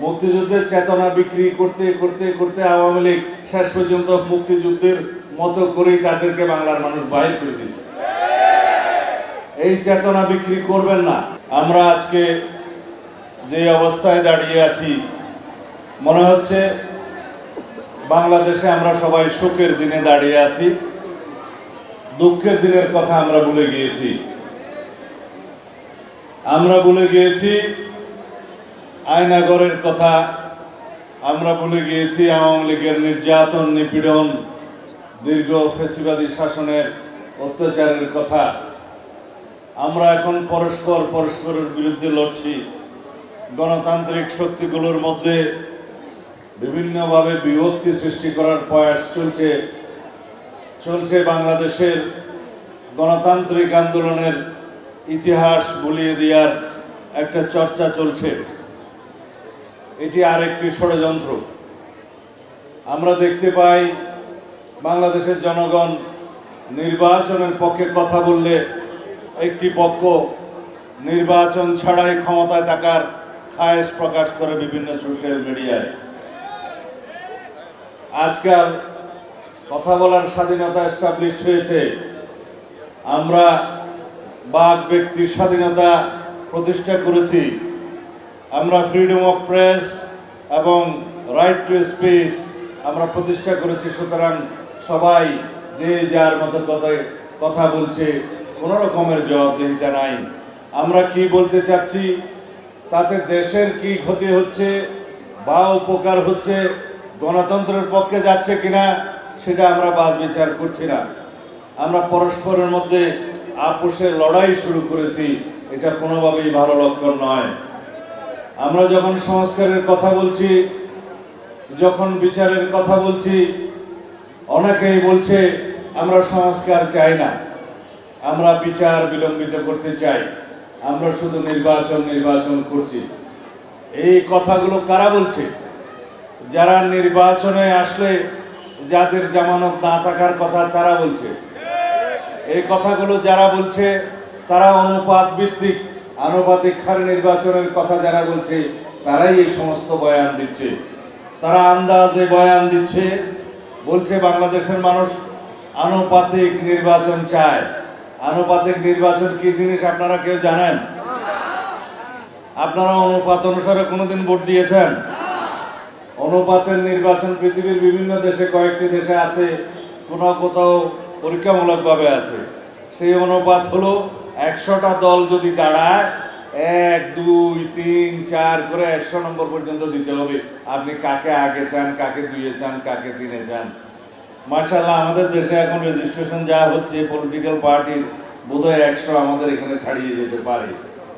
মুক্তিযুদ্ধের চেতনা বিক্রি করতে করতে করতে আওয়ামী লীগ শেষ পর্যন্ত মুক্তিযুদ্ধের মতো করেই তাদেরকে বাংলার মানুষ বাহির করে দিয়েছে। এই চেতনা বিক্রি করবেন না। আমরা আজকে যে অবস্থায় দাঁড়িয়ে আছি, মনে হচ্ছে বাংলাদেশে আমরা সবাই শোকের দিনে দাঁড়িয়ে আছি। দুঃখের দিনের কথা আমরা ভুলে গিয়েছি। আমরা ভুলে গিয়েছি আয়নাগরের কথা, আমরা ভুলে গিয়েছি আওয়ামী লীগের নির্যাতন নিপীড়ন, দীর্ঘ ফ্যাসিবাদী শাসনের অত্যাচারের কথা। আমরা এখন পরস্পরের বিরুদ্ধে লড়ছি। গণতান্ত্রিক শক্তিগুলোর মধ্যে বিভিন্নভাবে বিভক্তি সৃষ্টি করার প্রয়াস চলছে। বাংলাদেশের গণতান্ত্রিক আন্দোলনের ইতিহাস ভুলিয়ে দেওয়ার একটা চর্চা চলছে। এটি আরেকটি ষড়যন্ত্র। আমরা দেখতে পাই বাংলাদেশের জনগণ নির্বাচনের পক্ষে কথা বললে একটি পক্ষ নির্বাচন ছাড়াই ক্ষমতায় থাকার খায়েশ প্রকাশ করে বিভিন্ন সোশ্যাল মিডিয়ায়। আজকাল কথা বলার স্বাধীনতা এস্টাবলিশড হয়েছে। আমরা বাক ব্যক্তির স্বাধীনতা প্রতিষ্ঠা করেছি। আমরা ফ্রিডম অফ প্রেস এবং রাইট টু স্পিচ আমরা প্রতিষ্ঠা করেছি। সুতরাং সবাই যে যার মতো কথা বলছে, কোনো রকমের জবাবদিহিতা নাই। আমরা কি বলতে চাচ্ছি, তাতে দেশের কি ক্ষতি হচ্ছে বা উপকার হচ্ছে, গণতন্ত্রের পক্ষে যাচ্ছে কিনা, সেটা আমরা বাদ বিচার করছি না। আমরা পরস্পরের মধ্যে আপোষে লড়াই শুরু করেছি। এটা কোনোভাবেই ভালো লক্ষণ নয়। আমরা যখন সংস্কারের কথা বলছি, যখন বিচারের কথা বলছি, অনেকেই বলছে আমরা সংস্কার চাই না, আমরা বিচার বিলম্বিত করতে চাই, আমরা শুধু নির্বাচন করছি। এই কথাগুলো কারা বলছে? যারা নির্বাচনে আসলে যাদের জামানত না থাকার কথা তারা বলছে। এই কথাগুলো যারা বলছে তারা অনুপাত ভিত্তিক আনুপাতিক হারে নির্বাচনের কথা যারা বলছে তারাই এই সমস্ত বয়ান দিচ্ছে। তারা আন্দাজে বয়ান দিচ্ছে, বলছে বাংলাদেশের মানুষ আনুপাতিক নির্বাচন চায়। আনুপাতিক নির্বাচন কি জিনিস আপনারা কেউ জানেন? আপনারা অনুপাত অনুসারে কোনোদিন ভোট দিয়েছেন? অনুপাতের নির্বাচন পৃথিবীর বিভিন্ন দেশে, কয়েকটি দেশে আছে, কোথাও পরীক্ষামূলকভাবে আছে। সেই অনুপাত হলো 100টা দল যদি দাঁড়ায় 1, 2, 3, 4 করে 100 নম্বর পর্যন্ত দিতে হবে। আপনি কাকে আগে চান, কাকে 2-এ চান, কাকে 3-এ চান। মাশাআল্লাহ, আমাদের দেশে এখন রেজিস্ট্রেশন যা হচ্ছে পলিটিক্যাল পার্টির বোধহয় 100 আমাদের এখানে ছাড়িয়ে যেতে পারে।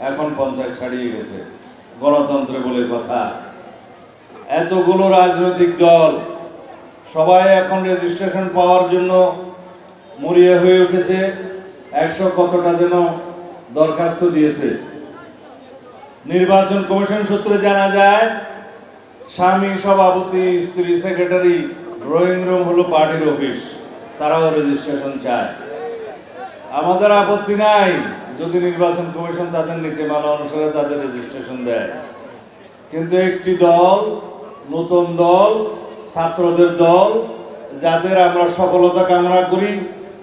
এখন 50 ছাড়িয়ে গেছে। গণতন্ত্র বলে কথা। এতগুলো রাজনৈতিক দল সবাই এখন রেজিস্ট্রেশন পাওয়ার জন্য মরিয়া হয়ে উঠেছে। 100 কতটা যেন দরখাস্ত দিয়েছে। নির্বাচন কমিশন সূত্রে জানা যায়, স্বামী সভাপতি, স্ত্রী সেক্রেটারি, ড্রয়িং রুম হলো পার্টির অফিস, তারাও রেজিস্ট্রেশন চায়। আমাদের আপত্তি নাই যদি নির্বাচন কমিশন তাদের নীতিমালা অনুসারে তাদের রেজিস্ট্রেশন দেয়। কিন্তু একটি দল, নতুন দল, ছাত্রদের দল, যাদের আমরা সফলতা কামনা করি,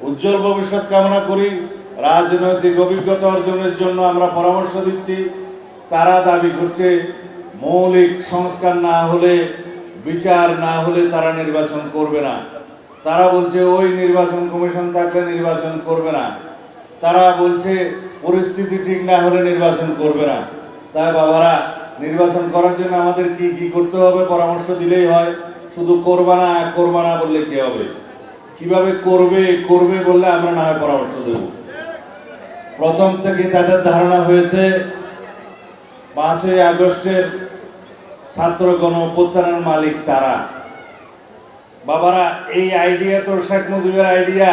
উজ্জ্বল ভবিষ্যৎ কামনা করি, রাজনৈতিক অভিজ্ঞতা অর্জনের জন্য আমরা পরামর্শ দিচ্ছি, তারা দাবি করছে মৌলিক সংস্কার না হলে, বিচার না হলে তারা নির্বাচন করবে না। তারা বলছে ওই নির্বাচন কমিশন থাকলে নির্বাচন করবে না। তারা বলছে পরিস্থিতি ঠিক না হলে নির্বাচন করবে না। তাই বাবারা, নির্বাচন করার জন্য আমাদের কি কি করতে হবে পরামর্শ দিলেই হয়। শুধু করবা না বললে কি হবে? কিভাবে করবে বললে আমরা না হয় পরামর্শ দেব। প্রথম থেকে তাদের ধারণা হয়েছে 5ই আগস্টের ছাত্র গণ অভ্যুত্থানের মালিক তারা। বাবারা, এই আইডিয়া তো শেখ মুজিবের আইডিয়া।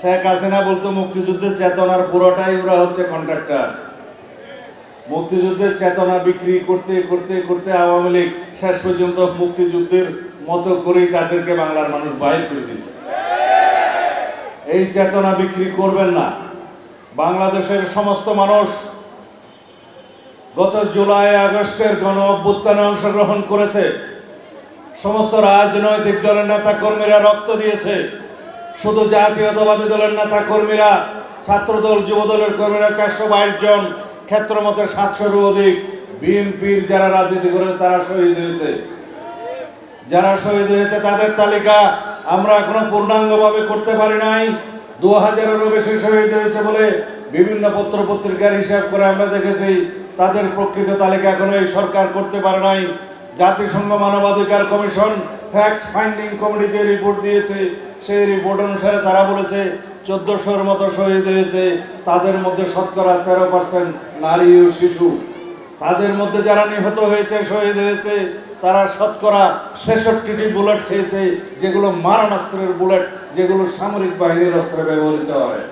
শেখ হাসিনা বলতো মুক্তিযুদ্ধের চেতনার পুরোটাই ওরা হচ্ছে কন্ট্রাক্টর। মুক্তিযুদ্ধের চেতনা বিক্রি করতে করতে করতে আওয়ামী লীগ শেষ পর্যন্ত মুক্তিযুদ্ধের মতো করেই তাদেরকে বাংলার মানুষ বাহির করে দিয়েছে। এই চেতনা বিক্রি করবেন না। বাংলাদেশের সমস্ত মানুষ গত জুলাই আগস্টের গণ অভ্যুত্থানে অংশগ্রহণ করেছে। সমস্ত রাজনৈতিক দলের নেতা কর্মীরা রক্ত দিয়েছে। শুধু জাতীয়তাবাদী দলের নেতা কর্মীরা, ছাত্রদল, যুবদলের কর্মীরা 422 জন, ক্ষেত্রমতে 700-রও অধিক। বিএনপির যারা রাজনীতি করে তারা শহীদ হয়েছে। যারা শহীদ হয়েছে তাদের তালিকা আমরা এখনো পূর্ণাঙ্গভাবে করতে পারি নাই। 2000-এরও বেশি শহীদ হয়েছে বলে বিভিন্ন পত্র পত্রিকার হিসাব করে আমরা দেখেছি। তাদের প্রকৃত তালিকা এখনো এই সরকার করতে পারে নাই। জাতিসংঘ মানবাধিকার কমিশন ফ্যাক্ট ফাইন্ডিং কমিটি যে রিপোর্ট দিয়েছে, সেই রিপোর্ট অনুসারে তারা বলেছে 1400-র মতো শহীদ হয়েছে। তাদের মধ্যে শতকরা 13% নারী ও শিশু। তাদের মধ্যে যারা নিহত হয়েছে, শহীদ হয়েছে, তারা শতকরা 66টি বুলেট খেয়েছে, যেগুলো মারণাস্ত্রের বুলেট, যেগুলো সামরিক বাহিনীর অস্ত্রে ব্যবহৃত হয়।